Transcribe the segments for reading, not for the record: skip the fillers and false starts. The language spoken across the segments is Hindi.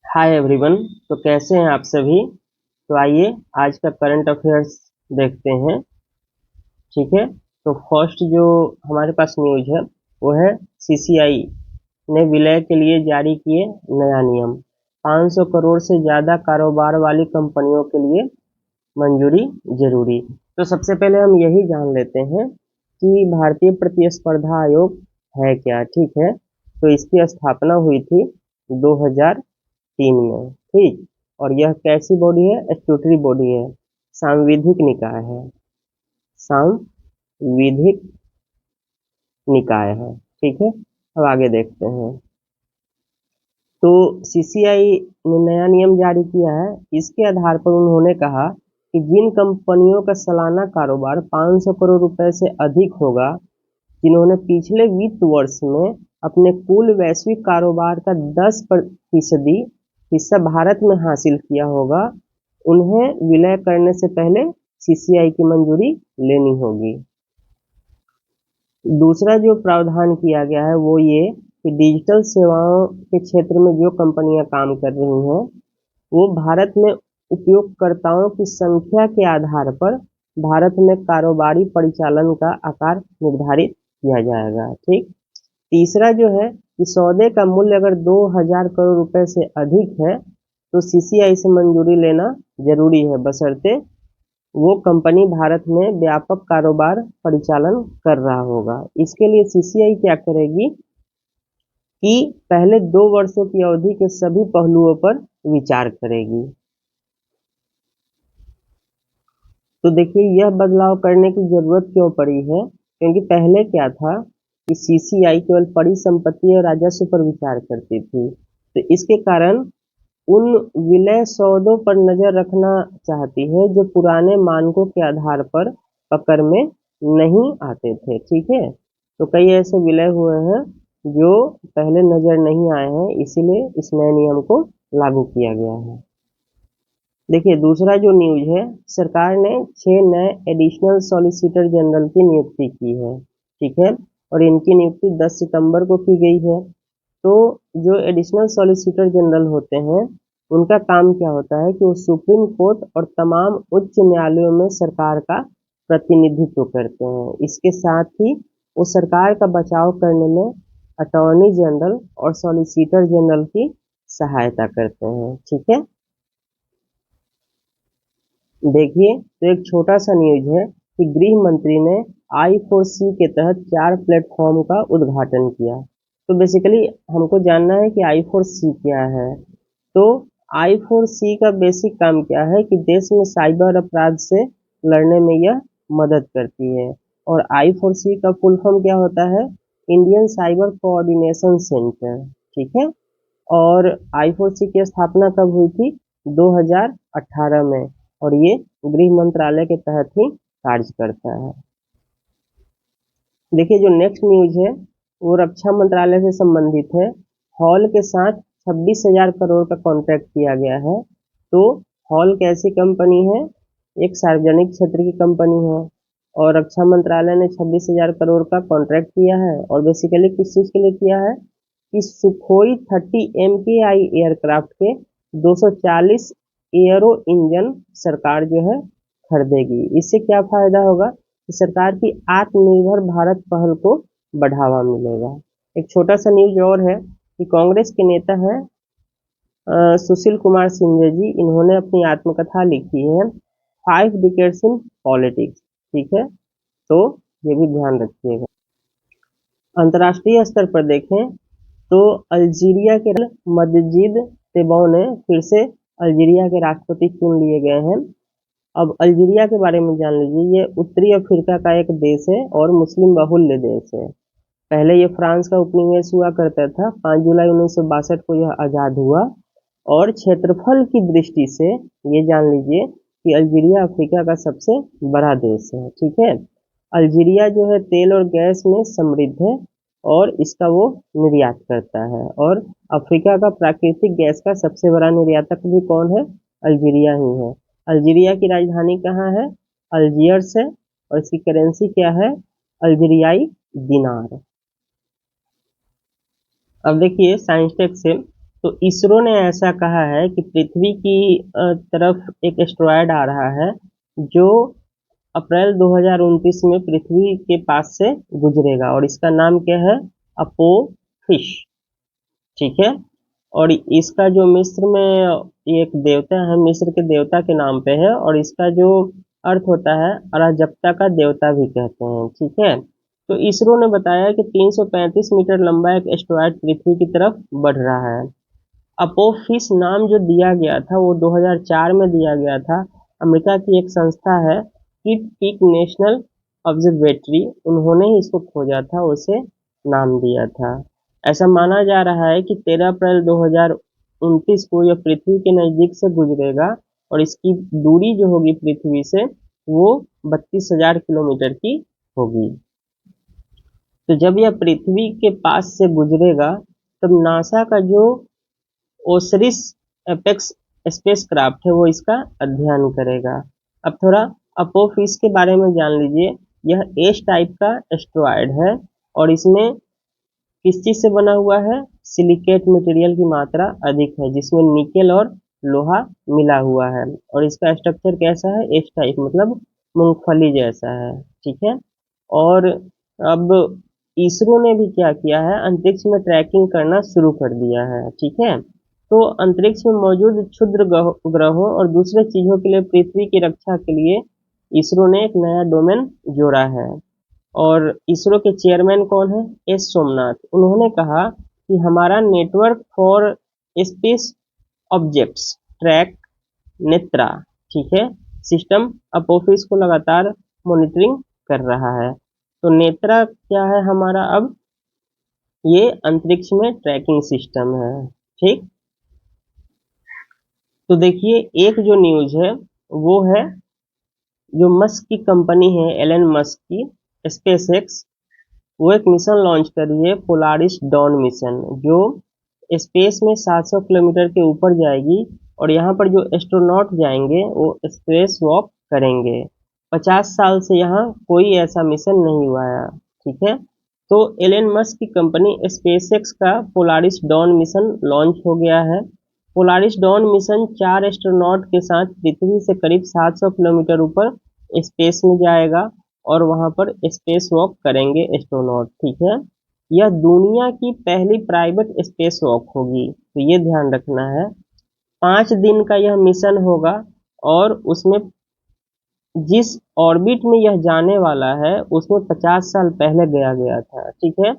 Hi everyone. तो कैसे हैं आप सभी। तो आइए आज का करंट अफेयर्स देखते हैं। ठीक है। तो फर्स्ट जो हमारे पास न्यूज है वो है सीसीआई ने विलय के लिए जारी किए नया नियम। 500 करोड़ से ज्यादा कारोबार वाली कंपनियों के लिए मंजूरी जरूरी। तो सबसे पहले हम यही जान लेते हैं कि भारतीय प्रतिस्पर्धा आयोग है क्या। ठीक है। तो इसकी स्थापना हुई थी 2003 में। ठीक। और यह कैसी बॉडी है? स्टैट्यूटरी बॉडी है, सांविधिक निकाय है। सांविधिक निकाय है। ठीक है। अब आगे देखते हैं। तो सीसीआई ने नया नियम जारी किया है। इसके आधार पर उन्होंने कहा कि जिन कंपनियों का सालाना कारोबार 500 करोड़ रुपए से अधिक होगा, जिन्होंने पिछले वित्त वर्ष में अपने कुल वैश्विक कारोबार का 10% हिस्सा भारत में हासिल किया होगा, उन्हें विलय करने से पहले सीसीआई की मंजूरी लेनी होगी। दूसरा जो प्रावधान किया गया है वो ये कि डिजिटल सेवाओं के क्षेत्र में जो कंपनियां काम कर रही हैं वो भारत में उपयोगकर्ताओं की संख्या के आधार पर भारत में कारोबारी परिचालन का आकार निर्धारित किया जाएगा। ठीक। तीसरा जो है कि सौदे का मूल्य अगर 2000 करोड़ रुपए से अधिक है तो सीसीआई से मंजूरी लेना जरूरी है, बशर्ते वो कंपनी भारत में व्यापक कारोबार परिचालन कर रहा होगा। इसके लिए सीसीआई क्या करेगी कि पहले 2 वर्षों की अवधि के सभी पहलुओं पर विचार करेगी। तो देखिए यह बदलाव करने की जरूरत क्यों पड़ी है, क्योंकि पहले क्या था कि सीसीआई केवल परिसंपत्ति और राजस्व पर विचार करती थी। तो इसके कारण उन विलय सौदों पर नजर रखना चाहती है जो पुराने मानकों के आधार पर पकड़ में नहीं आते थे। ठीक है। तो कई ऐसे विलय हुए हैं जो पहले नजर नहीं आए हैं, इसीलिए इस नए नियम को लागू किया गया है। देखिए दूसरा जो न्यूज है, सरकार ने 6 नए एडिशनल सॉलिसिटर जनरल की नियुक्ति की है। ठीक है। और इनकी नियुक्ति 10 सितंबर को की गई है। तो जो एडिशनल सॉलिसिटर जनरल होते हैं उनका काम क्या होता है कि वो सुप्रीम कोर्ट और तमाम उच्च न्यायालयों में सरकार का प्रतिनिधित्व करते हैं। इसके साथ ही वो सरकार का बचाव करने में अटॉर्नी जनरल और सॉलिसिटर जनरल की सहायता करते हैं। ठीक है। देखिए तो एक छोटा सा न्यूज है कि गृह मंत्री ने I4C के तहत 4 प्लेटफॉर्म का उद्घाटन किया। तो बेसिकली हमको जानना है कि I4C क्या है। तो I4C का बेसिक काम क्या है कि देश में साइबर अपराध से लड़ने में यह मदद करती है। और I4C का फुल फॉर्म क्या होता है? Indian cyber coordination centre. ठीक है। और I4C की स्थापना कब हुई थी? 2018 में। और ये गृह मंत्रालय के तहत ही कार्य करता है। देखिए जो नेक्स्ट न्यूज है वो रक्षा मंत्रालय से संबंधित है। हॉल के साथ 26,000 करोड़ का कॉन्ट्रैक्ट किया गया है। तो हॉल कैसी कंपनी है? एक सार्वजनिक क्षेत्र की कंपनी है। और रक्षा मंत्रालय ने 26,000 करोड़ का कॉन्ट्रैक्ट किया है और बेसिकली किस चीज के लिए किया है कि सुखोई 30 MKI एयरक्राफ्ट के 240 एयरो इंजन सरकार जो है खरीदेगी। इससे क्या फायदा होगा कि सरकार की आत्मनिर्भर भारत पहल को बढ़ावा मिलेगा। एक छोटा सा न्यूज और है कि कांग्रेस के नेता हैं सुशील कुमार सिंह जी, इन्होंने अपनी आत्मकथा लिखी है 5 डिकेड्स इन पॉलिटिक्स। ठीक है। तो ये भी ध्यान रखिएगा। अंतर्राष्ट्रीय स्तर पर देखें तो अल्जीरिया के मजिद तेबौ ने फिर से अल्जीरिया के राष्ट्रपति चुन लिए गए हैं। अब अल्जीरिया के बारे में जान लीजिए। ये उत्तरी अफ्रीका का एक देश है और मुस्लिम बहुल्य देश है। पहले ये फ्रांस का उपनिवेश हुआ करता था। 5 जुलाई 1962 को यह आज़ाद हुआ। और क्षेत्रफल की दृष्टि से ये जान लीजिए कि अल्जीरिया अफ्रीका का सबसे बड़ा देश है। ठीक है। अल्जीरिया जो है तेल और गैस में समृद्ध है और इसका वो निर्यात करता है। और अफ्रीका का प्राकृतिक गैस का सबसे बड़ा निर्यातक भी कौन है? अल्जीरिया ही है। अल्जीरिया की राजधानी कहाँ है? अल्जियर्स है। और इसकी करेंसी क्या है? अल्जीरियाई दिनार। अब देखिए साइंस टेक से तो इसरो ने ऐसा कहा है कि पृथ्वी की तरफ एक एस्ट्रॉयड आ रहा है जो अप्रैल 2029 में पृथ्वी के पास से गुजरेगा, और इसका नाम क्या है? अपोफिस। ठीक है। और इसका जो मिस्र में एक देवता है, मिस्र के देवता के नाम पे है, और इसका जो अर्थ होता है अराजकता का देवता भी कहते हैं। ठीक है। तो इसरो ने बताया कि 335 मीटर लंबा एक एस्ट्रॉयड पृथ्वी की तरफ बढ़ रहा है। अपोफिस नाम जो दिया गया था वो 2004 में दिया गया था। अमेरिका की एक संस्था है किड पीक नेशनल ऑब्जर्वेटरी, उन्होंने ही इसको खोजा था, उसे नाम दिया था। ऐसा माना जा रहा है कि 13 अप्रैल 2029 को यह पृथ्वी के नजदीक से गुजरेगा, और इसकी दूरी जो होगी पृथ्वी से वो 32,000 किलोमीटर की होगी। तो जब यह पृथ्वी के पास से गुजरेगा तब नासा का जो ओसरिस एपेक्स स्पेसक्राफ्ट है वो इसका अध्ययन करेगा। अब थोड़ा अपोफिस के बारे में जान लीजिए। यह एस टाइप का एस्ट्रॉयड है, और इसमें किस चीज से बना हुआ है? सिलिकेट मटेरियल की मात्रा अधिक है, जिसमें निकेल और लोहा मिला हुआ है, और इसका स्ट्रक्चर कैसा है? एस टाइप, मतलब मूंगफली जैसा है। ठीक है। और अब इसरो ने भी क्या किया है? अंतरिक्ष में ट्रैकिंग करना शुरू कर दिया है। ठीक है। तो अंतरिक्ष में मौजूद क्षुद्र ग्रहों और दूसरे चीजों के लिए पृथ्वी की रक्षा के लिए इसरो ने एक नया डोमेन जोड़ा है। और इसरो के चेयरमैन कौन है? एस सोमनाथ। उन्होंने कहा कि हमारा network for space objects track Netra, ठीक है, सिस्टम अपोफिस को लगातार मॉनिटरिंग कर रहा है। तो नेत्रा क्या है हमारा? अब ये अंतरिक्ष में ट्रैकिंग सिस्टम है। ठीक। तो देखिए, एक जो न्यूज है वो है जो मस्क की कंपनी है, एलन मस्क की स्पेस एक्स, वो एक मिशन लॉन्च कर रही है, पोलारिस डॉन मिशन, जो स्पेस में 700 किलोमीटर के ऊपर जाएगी, और यहाँ पर जो एस्ट्रोनॉट जाएंगे वो स्पेस वॉक करेंगे। 50 साल से यहाँ कोई ऐसा मिशन नहीं हुआ है। ठीक है। तो एलन मस्क की कंपनी स्पेसएक्स का पोलारिस डॉन मिशन लॉन्च हो गया है। पोलारिस डॉन मिशन 4 एस्ट्रोनॉट के साथ पृथ्वी से करीब 700 किलोमीटर ऊपर स्पेस में जाएगा, और वहां पर स्पेस वॉक करेंगे एस्ट्रोनॉट। ठीक है। यह दुनिया की पहली प्राइवेट स्पेस वॉक होगी, तो ये ध्यान रखना है। 5 दिन का यह मिशन होगा, और उसमें जिस ऑर्बिट में यह जाने वाला है उसमें 50 साल पहले गया गया था। ठीक है।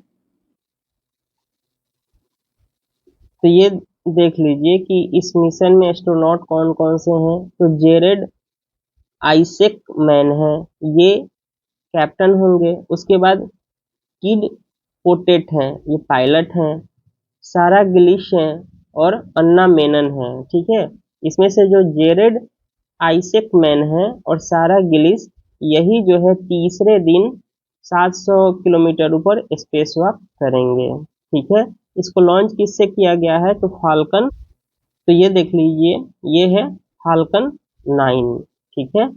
तो ये देख लीजिए कि इस मिशन में एस्ट्रोनॉट कौन कौन से हैं। तो जेरेड आइसेक मैन है, ये कैप्टन होंगे। उसके बाद किड पोटेट हैं, ये पायलट हैं। सारा गिलिश हैं, और अन्ना मेनन है। ठीक है। इसमें से जो जेरेड आइसेक मैन है और सारा गिलिस, यही जो है तीसरे दिन 700 किलोमीटर ऊपर स्पेस वॉक करेंगे। ठीक है। इसको लॉन्च किससे किया गया है? तो फाल्कन। तो ये देख लीजिए, ये है फाल्कन 9। ठीक है।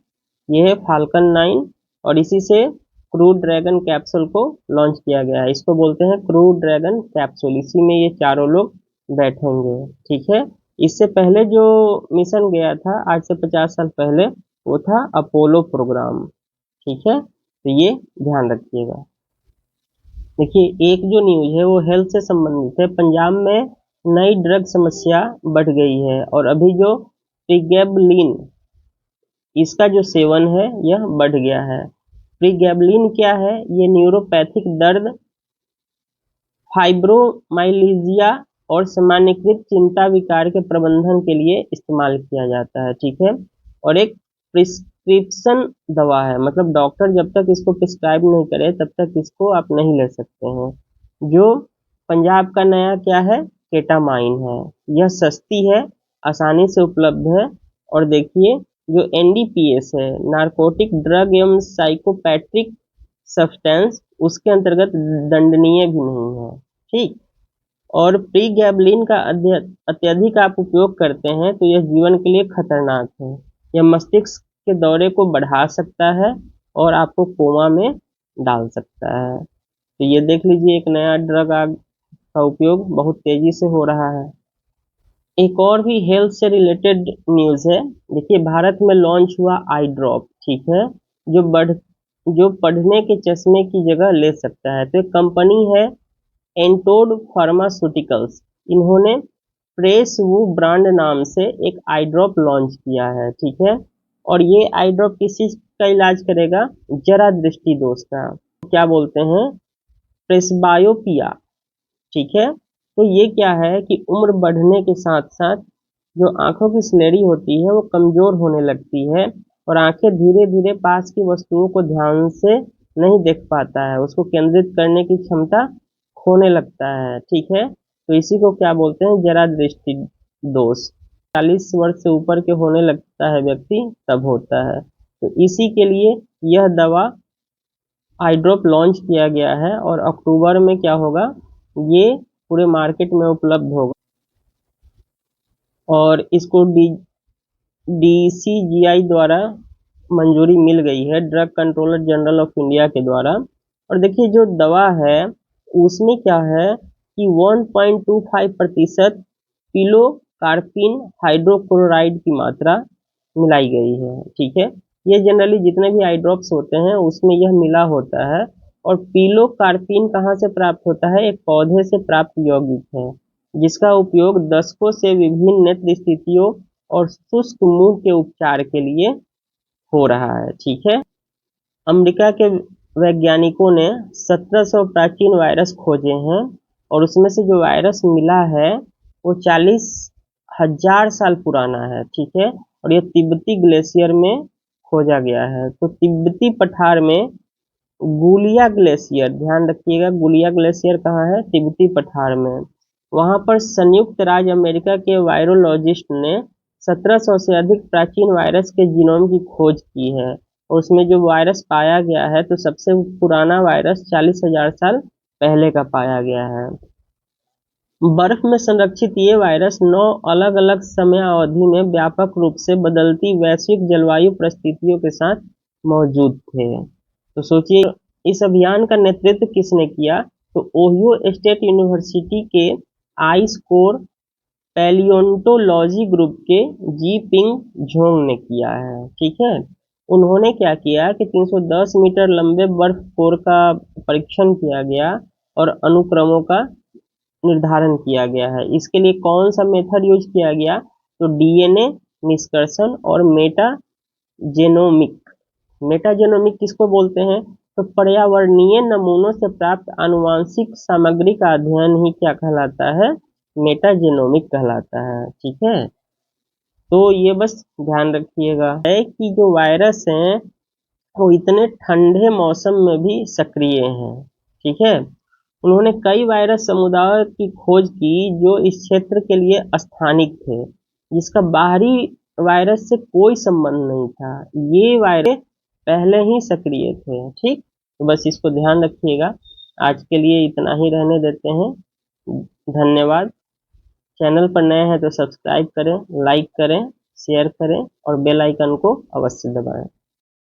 ये है फाल्कन 9, और इसी से क्रू ड्रैगन कैप्सूल को लॉन्च किया गया है। इसको बोलते हैं क्रू ड्रैगन कैप्सूल, इसी में ये चारों लोग बैठेंगे। ठीक है। इससे पहले जो मिशन गया था आज से 50 साल पहले, वो था अपोलो प्रोग्राम। ठीक है। तो ये ध्यान रखिएगा। देखिए, एक जो न्यूज है वो हेल्थ से संबंधित है। पंजाब में नई ड्रग समस्या बढ़ गई है, और अभी जो प्रीगैबलिन, इसका जो सेवन है यह बढ़ गया है। प्रीगैबलिन क्या है? ये न्यूरोपैथिक दर्द, फाइब्रोमाइल्जिया और सामान्यीकृत चिंता विकार के प्रबंधन के लिए इस्तेमाल किया जाता है। ठीक है। और एक प्रिस्क्रिप्शन दवा है, मतलब डॉक्टर जब तक इसको प्रिस्क्राइब नहीं करे तब तक इसको आप नहीं ले सकते हैं। जो पंजाब का नया क्या है? केटामाइन है। यह सस्ती है, आसानी से उपलब्ध है। और देखिए, जो एनडीपीएस है, नारकोटिक ड्रग एवं साइकोपैट्रिक सब्सटेंस, उसके अंतर्गत दंडनीय भी नहीं है। ठीक। और प्रीगैबलिन का अत्यधिक आप उपयोग करते हैं तो यह जीवन के लिए खतरनाक है। यह मस्तिष्क के दौरे को बढ़ा सकता है और आपको कोमा में डाल सकता है। तो ये देख लीजिए, एक नया ड्रग का उपयोग बहुत तेजी से हो रहा है। एक और भी हेल्थ से रिलेटेड न्यूज़ है। देखिए, भारत में लॉन्च हुआ आई ड्रॉप, ठीक है, जो पढ़ने के चश्मे की जगह ले सकता है। तो एक कंपनी है एंटोड फार्मास्यूटिकल्स, इन्होंने प्रेस वू ब्रांड नाम से एक आई ड्रॉप लॉन्च किया है, ठीक है। और ये आई ड्रॉप किस चीज का इलाज करेगा? जरा दृष्टि दोष का। क्या बोलते हैं? प्रेसबायोपिया, ठीक है। तो ये क्या है कि उम्र बढ़ने के साथ साथ जो आंखों की स्लेरी होती है वो कमजोर होने लगती है, और आंखें धीरे धीरे पास की वस्तुओं को ध्यान से नहीं देख पाता है, उसको केंद्रित करने की क्षमता खोने लगता है, ठीक है। तो इसी को क्या बोलते हैं? जरा दृष्टि दोष। 40 वर्ष से ऊपर के होने लगता है व्यक्ति, तब होता है। तो इसी के लिए यह दवा आई ड्रॉप लॉन्च किया गया है, और अक्टूबर में क्या होगा? ये पूरे मार्केट में उपलब्ध होगा, और इसको डीसीजीआई द्वारा मंजूरी मिल गई है, drug controller general of India के द्वारा। और देखिए, जो दवा है उसमें क्या है कि 1.25% पिलोकार्पिन हाइड्रोक्लोराइड की मात्रा मिलाई गई है, ठीक है। ये जनरली जितने भी आई ड्रॉप्स होते हैं उसमें यह मिला होता है। और पिलोकार्पिन कहाँ से प्राप्त होता है? एक पौधे से प्राप्त यौगिक है, जिसका उपयोग दशकों से विभिन्न नेत्र स्थितियों और शुष्क मुंह के उपचार के लिए हो रहा है, ठीक है। अमेरिका के वैज्ञानिकों ने 1700 प्राचीन वायरस खोजे हैं, और उसमें से जो वायरस मिला है वो 40,000 साल पुराना है, ठीक है। और ये तिब्बती ग्लेशियर में खोजा गया है। तो तिब्बती पठार में गुलिया ग्लेशियर, ध्यान रखिएगा, गुलिया ग्लेशियर कहाँ है? तिब्बती पठार में। वहां पर संयुक्त राज्य अमेरिका के वायरोलॉजिस्ट ने 1700 से अधिक प्राचीन वायरस के जीनोम की खोज की है, और उसमें जो वायरस पाया गया है, तो सबसे पुराना वायरस 40,000 साल पहले का पाया गया है। बर्फ में संरक्षित ये वायरस 9 अलग अलग समय अवधि में व्यापक रूप से बदलती वैश्विक जलवायु परिस्थितियों के साथ मौजूद थे। तो सोचिए, इस अभियान का नेतृत्व किसने किया? तो ओहियो स्टेट यूनिवर्सिटी के आइस कोर पैलियोंटोलॉजी ग्रुप के जी पिंग झोंग ने किया है, ठीक है। उन्होंने क्या किया कि 310 मीटर लंबे बर्फ कोर का परीक्षण किया गया, और अनुक्रमों का निर्धारण किया गया है। इसके लिए कौन सा मेथड यूज किया गया? तो डीएनए निष्कर्षण और मेटाजेनोमिक। मेटाजेनोमिक किसको बोलते हैं? तो पर्यावरणीय नमूनों से प्राप्त आनुवांशिक सामग्री का अध्ययन ही क्या कहलाता है? मेटाजेनोमिक कहलाता है, ठीक है। तो ये बस ध्यान रखिएगा है कि जो वायरस हैं वो इतने ठंडे मौसम में भी सक्रिय हैं, ठीक है। उन्होंने कई वायरस समुदायों की खोज की जो इस क्षेत्र के लिए स्थानिक थे, जिसका बाहरी वायरस से कोई संबंध नहीं था। ये वायरस पहले ही सक्रिय थे, ठीक। तो बस इसको ध्यान रखिएगा। आज के लिए इतना ही रहने देते हैं। धन्यवाद। चैनल पर नए हैं तो सब्सक्राइब करें, लाइक करें, शेयर करें, और बेल आइकन को अवश्य दबाएं।